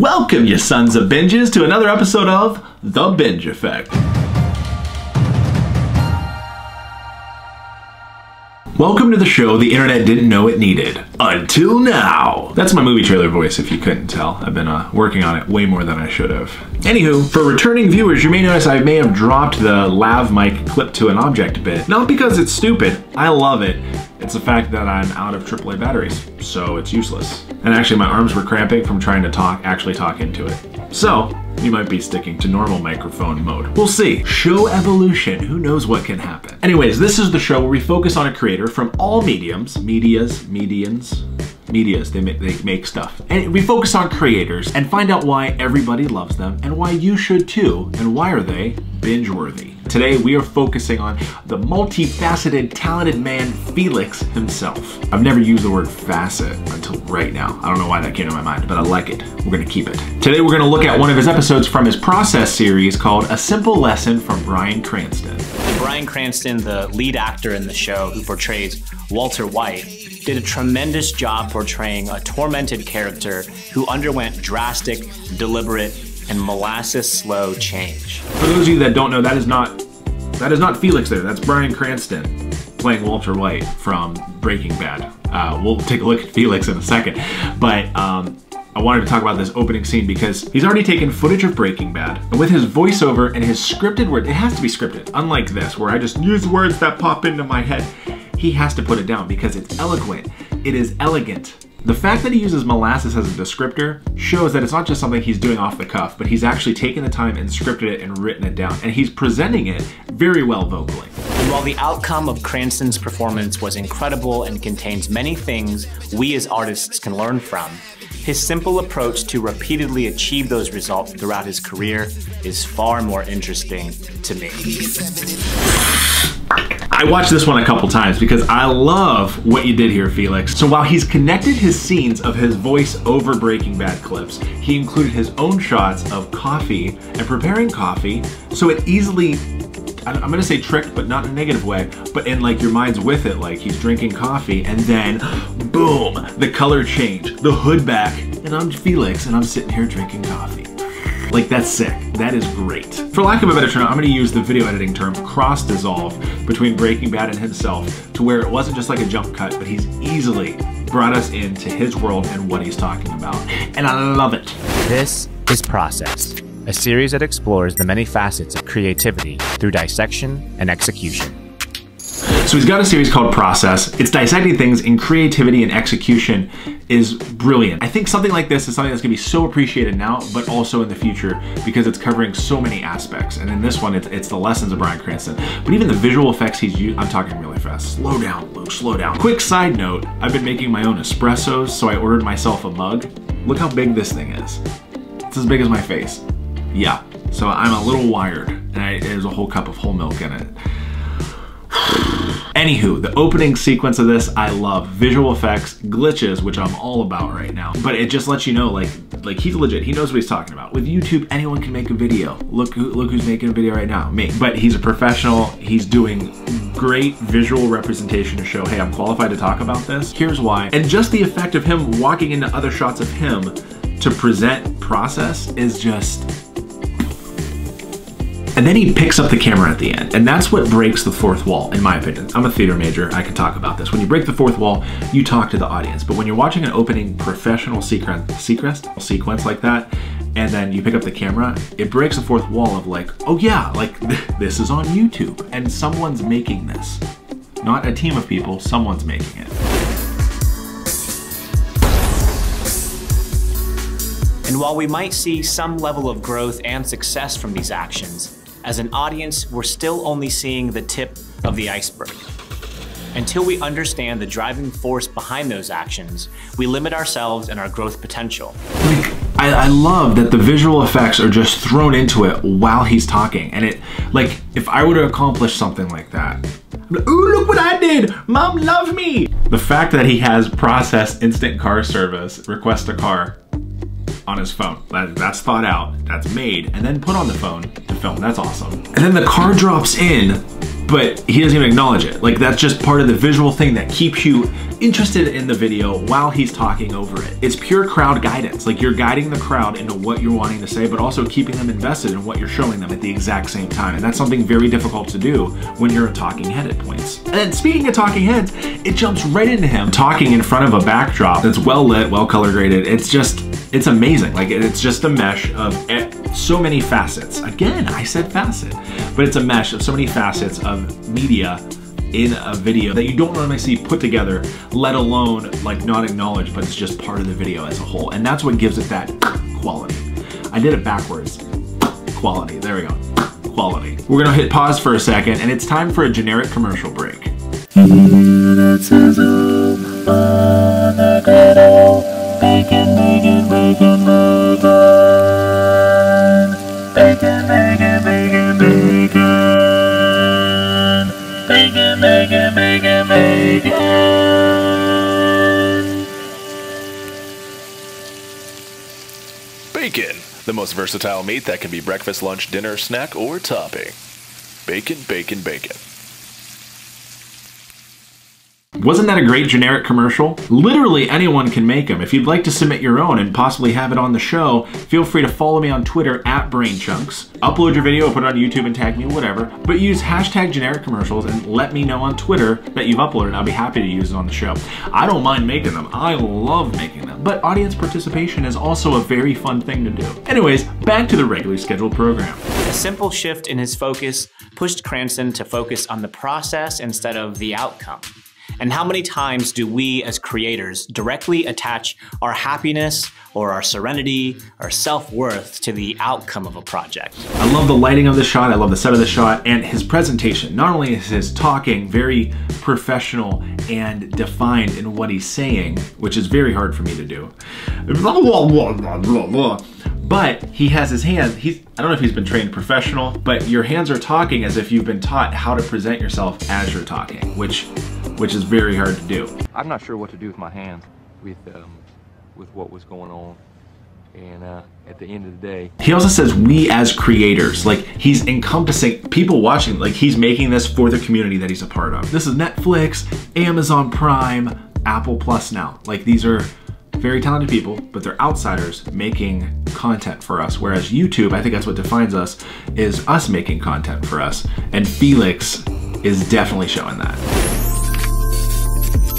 Welcome, you sons of binges, to another episode of The Binge Effect. Welcome to the show the internet didn't know it needed. Until now. That's my movie trailer voice, if you couldn't tell. I've been working on it way more than I should have. Anywho, for returning viewers, you may notice I may have dropped the lav mic clip to an object bit. Not because it's stupid, I love it. It's the fact that I'm out of AAA batteries, so it's useless. And actually my arms were cramping from trying to actually talk into it. So, you might be sticking to normal microphone mode. We'll see. Show evolution, who knows what can happen. Anyways, this is the show where we focus on a creator from all mediums, medias, they make stuff. And we focus on creators and find out why everybody loves them and why you should too, and why are they binge-worthy. Today we are focusing on the multifaceted, talented man, Felix himself. I've never used the word facet until right now. I don't know why that came to my mind, but I like it. We're gonna keep it. Today we're gonna look at one of his episodes from his Process series called A Simple Lesson from Bryan Cranston. Bryan Cranston, the lead actor in the show who portrays Walter White, did a tremendous job portraying a tormented character who underwent drastic, deliberate, and molasses-slow change. For those of you that don't know, that is not Felix there. That's Bryan Cranston playing Walter White from Breaking Bad. We'll take a look at Felix in a second, but I wanted to talk about this opening scene because he's already taken footage of Breaking Bad, and with his voiceover and his scripted word, it has to be scripted, unlike this where I just use words that pop into my head. He has to put it down because it's eloquent, it is elegant. The fact that he uses molasses as a descriptor shows that it's not just something he's doing off the cuff, but he's actually taken the time and scripted it and written it down, and he's presenting it very well vocally. And while the outcome of Cranston's performance was incredible and contains many things we as artists can learn from, his simple approach to repeatedly achieve those results throughout his career is far more interesting to me. I watched this one a couple times because I love what you did here, Felix. So while he's connected his scenes of his voice over Breaking Bad clips, he included his own shots of coffee and preparing coffee, so it easily, I'm gonna say tricked, but not in a negative way, but in like your mind's with it, like he's drinking coffee and then boom, the color change, the hood back, and I'm Felix and I'm sitting here drinking coffee. Like, that's sick. That is great. For lack of a better term, I'm gonna use the video editing term cross-dissolve between Breaking Bad and himself to where it wasn't just like a jump cut, but he's easily brought us into his world and what he's talking about. And I love it. This is Process, a series that explores the many facets of creativity through dissection and execution. So he's got a series called Process. It's dissecting things in creativity and execution is brilliant. I think something like this is something that's gonna be so appreciated now, but also in the future because it's covering so many aspects. And in this one, it's the lessons of Bryan Cranston. But even the visual effects he's used, I'm talking really fast. Slow down, Luke, slow down. Quick side note, I've been making my own espressos, so I ordered myself a mug. Look how big this thing is. It's as big as my face. Yeah, so I'm a little wired, and there's a whole cup of whole milk in it. Anywho, the opening sequence of this, I love. Visual effects, glitches, which I'm all about right now. But it just lets you know, like he's legit. He knows what he's talking about. With YouTube, anyone can make a video. Look who's making a video right now, me. But he's a professional. He's doing great visual representation to show, hey, I'm qualified to talk about this. Here's why. And just the effect of him walking into other shots of him to present Process is just... And then he picks up the camera at the end. And that's what breaks the fourth wall, in my opinion. I'm a theater major, I can talk about this. When you break the fourth wall, you talk to the audience. But when you're watching an opening professional sequence like that, and then you pick up the camera, it breaks the fourth wall of like, oh yeah, like this is on YouTube. And someone's making this. Not a team of people, someone's making it. And while we might see some level of growth and success from these actions, as an audience, we're still only seeing the tip of the iceberg. Until we understand the driving force behind those actions, we limit ourselves and our growth potential. I love that the visual effects are just thrown into it while he's talking. And it, like, if I were to accomplish something like that, ooh, look what I did! Mom, love me! The fact that he has Process instant car service, request a car, on his phone. That's thought out, that's made, and then put on the phone to film. That's awesome. And then the car drops in, but he doesn't even acknowledge it. Like, that's just part of the visual thing that keeps you interested in the video while he's talking over it. It's pure crowd guidance. Like, you're guiding the crowd into what you're wanting to say, but also keeping them invested in what you're showing them at the exact same time. And that's something very difficult to do when you're a talking head at points. And then speaking of talking heads, it jumps right into him talking in front of a backdrop that's well lit, well color graded. It's amazing. Like, it's just a mesh of so many facets. Again, I said facet, but it's a mesh of so many facets of media in a video that you don't normally see put together, let alone like not acknowledged, but it's just part of the video as a whole. And that's what gives it that quality. I did it backwards. Quality, there we go. Quality. We're gonna hit pause for a second, and it's time for a generic commercial break. Bacon, the most versatile meat that can be breakfast, lunch, dinner, snack, or topping. Bacon, bacon, bacon. Wasn't that a great generic commercial? Literally anyone can make them. If you'd like to submit your own and possibly have it on the show, feel free to follow me on Twitter @BrainChunks. Upload your video, put it on YouTube and tag me, whatever. But use hashtag generic commercials and let me know on Twitter that you've uploaded. I'll be happy to use it on the show. I don't mind making them. I love making them. But audience participation is also a very fun thing to do. Anyways, back to the regularly scheduled program. A simple shift in his focus pushed Cranston to focus on the process instead of the outcome. And how many times do we as creators directly attach our happiness or our serenity or self-worth to the outcome of a project? I love the lighting of the shot, I love the set of the shot, and his presentation. Not only is his talking very professional and defined in what he's saying, which is very hard for me to do, but he has his hands, I don't know if he's been trained professional, but your hands are talking as if you've been taught how to present yourself as you're talking, which is very hard to do. I'm not sure what to do with my hands with what was going on, and at the end of the day. He also says we as creators, like he's encompassing people watching, like he's making this for the community that he's a part of. This is Netflix, Amazon Prime, Apple Plus now. Like, these are very talented people, but they're outsiders making content for us. Whereas YouTube, I think that's what defines us, is us making content for us. And Felix is definitely showing that.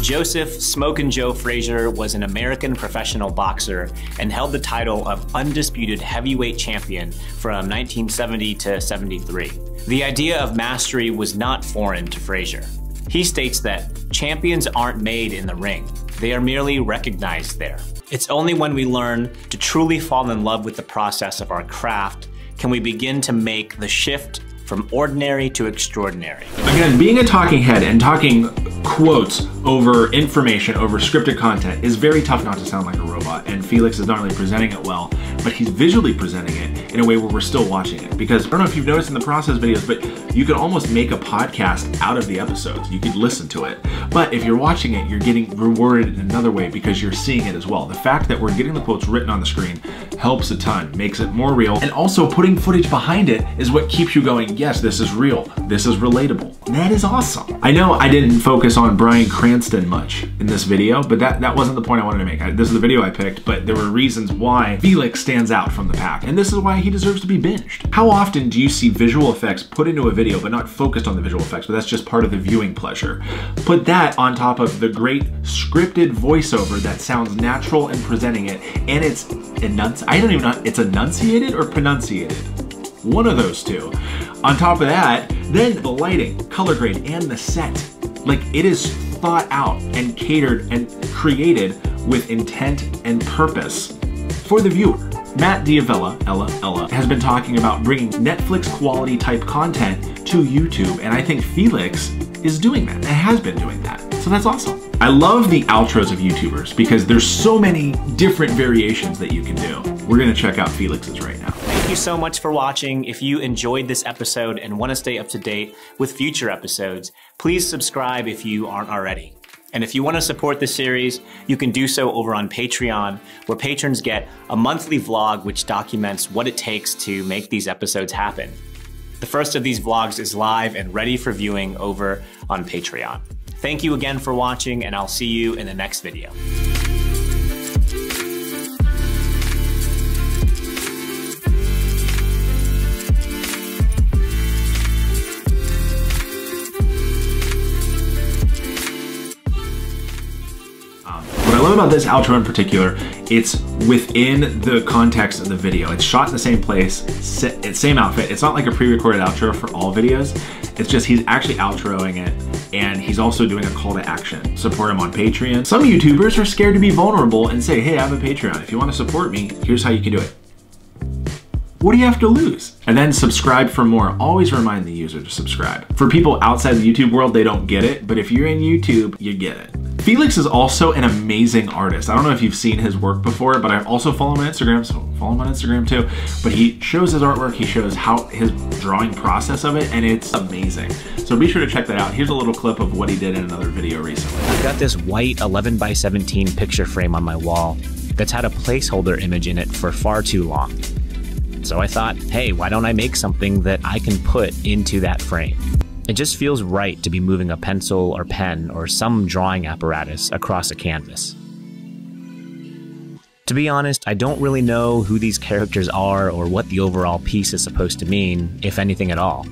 Joseph "Smokin' Joe" Frazier was an American professional boxer and held the title of undisputed heavyweight champion from 1970 to 73. The idea of mastery was not foreign to Frazier. He states that champions aren't made in the ring, they are merely recognized there. It's only when we learn to truly fall in love with the process of our craft can we begin to make the shift from ordinary to extraordinary. Again, being a talking head and talking quotes over information, over scripted content is very tough not to sound like a robot. And Felix is not only presenting it well, but he's visually presenting it in a way where we're still watching it. Because I don't know if you've noticed in the process videos, but you could almost make a podcast out of the episodes. You could listen to it. But if you're watching it, you're getting rewarded in another way because you're seeing it as well. The fact that we're getting the quotes written on the screen helps a ton, makes it more real. And also putting footage behind it is what keeps you going, yes, this is real, this is relatable. And that is awesome. I know I didn't focus on Bryan Cranston much in this video, but that wasn't the point I wanted to make. This is the video I picked, but there were reasons why Felix stands out from the pack, and this is why he deserves to be binged. How often do you see visual effects put into a video, but not focused on the visual effects, but that's just part of the viewing pleasure? Put that on top of the great scripted voiceover that sounds natural in presenting it, and it's it's enunciated or pronunciated? One of those two. On top of that, then the lighting, color grade, and the set. Like, it is thought out and catered and created with intent and purpose for the viewer. Matt D'Avella, Ella, has been talking about bringing Netflix quality type content to YouTube, and I think Felix is doing that and has been doing that. So that's awesome. I love the outros of YouTubers because there's so many different variations that you can do. We're gonna check out Felix's right now. Thank you so much for watching. If you enjoyed this episode and want to stay up to date with future episodes, please subscribe if you aren't already. And if you want to support this series, you can do so over on Patreon, where patrons get a monthly vlog which documents what it takes to make these episodes happen. The first of these vlogs is live and ready for viewing over on Patreon. Thank you again for watching, and I'll see you in the next video. What I love about this outro in particular, it's within the context of the video. It's shot in the same place, same outfit. It's not like a pre-recorded outro for all videos. It's just he's actually outroing it, and he's also doing a call to action. Support him on Patreon. Some YouTubers are scared to be vulnerable and say, hey, I have a Patreon. If you want to support me, here's how you can do it. What do you have to lose? And then subscribe for more. Always remind the user to subscribe. For people outside the YouTube world, they don't get it, but if you're in YouTube, you get it. Felix is also an amazing artist. I don't know if you've seen his work before, but I also follow him on Instagram, so follow him on Instagram too. But he shows his artwork, he shows how his drawing process of it, and it's amazing. So be sure to check that out. Here's a little clip of what he did in another video recently. I've got this white 11x17 picture frame on my wall that's had a placeholder image in it for far too long. So I thought, hey, why don't I make something that I can put into that frame? It just feels right to be moving a pencil or pen or some drawing apparatus across a canvas. To be honest, I don't really know who these characters are or what the overall piece is supposed to mean, if anything at all.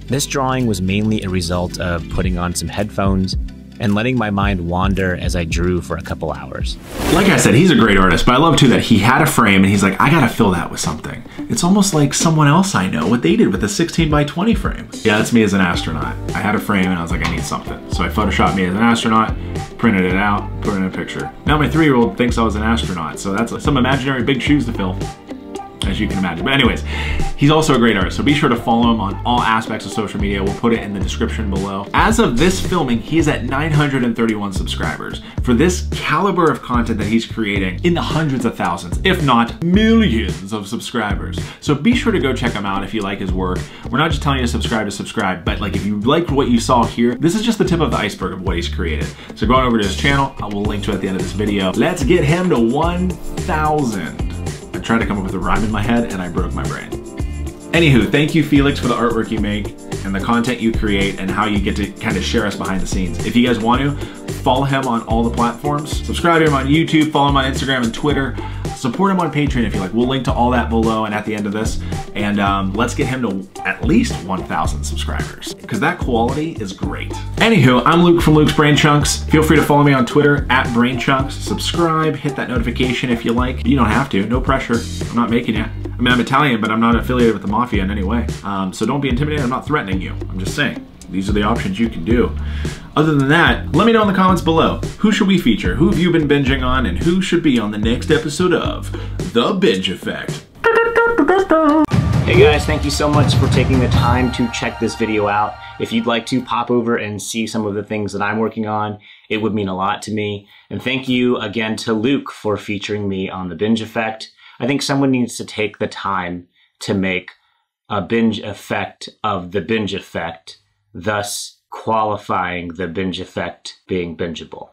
This drawing was mainly a result of putting on some headphones and letting my mind wander as I drew for a couple hours. Like I said, he's a great artist, but I love too that he had a frame and he's like, I gotta fill that with something. It's almost like someone else I know, what they did with a 16x20 frame. Yeah, that's me as an astronaut. I had a frame and I was like, I need something. So I photoshopped me as an astronaut, printed it out, put it in a picture. Now my 3-year-old thinks I was an astronaut, so that's some imaginary big shoes to fill, as you can imagine. But anyways, he's also a great artist, so be sure to follow him on all aspects of social media. We'll put it in the description below. As of this filming, he is at 931 subscribers. For this caliber of content that he's creating, in the hundreds of thousands, if not millions of subscribers. So be sure to go check him out if you like his work. We're not just telling you to subscribe, but like if you liked what you saw here, this is just the tip of the iceberg of what he's created. So going over to his channel, I will link to it at the end of this video. Let's get him to 1,000. I tried to come up with a rhyme in my head and I broke my brain. Anywho, thank you, Felix, for the artwork you make and the content you create and how you get to kind of share us behind the scenes. If you guys want to, follow him on all the platforms. Subscribe to him on YouTube, follow him on Instagram and Twitter. Support him on Patreon if you like. We'll link to all that below and at the end of this. And let's get him to at least 1,000 subscribers, because that quality is great. Anywho, I'm Luke from Luke's Brain Chunks. Feel free to follow me on Twitter at Brain Chunks. Subscribe, hit that notification if you like. You don't have to, no pressure. I'm not making you. I mean, I'm Italian, but I'm not affiliated with the mafia in any way. So don't be intimidated, I'm not threatening you. I'm just saying, these are the options you can do. Other than that, let me know in the comments below. Who should we feature? Who have you been binging on? And who should be on the next episode of The Binge Effect? Hey guys, thank you so much for taking the time to check this video out. If you'd like to pop over and see some of the things that I'm working on, it would mean a lot to me. And thank you again to Luke for featuring me on The Binge Effect. I think someone needs to take the time to make a binge effect of the binge effect, thus qualifying the binge effect being bingeable.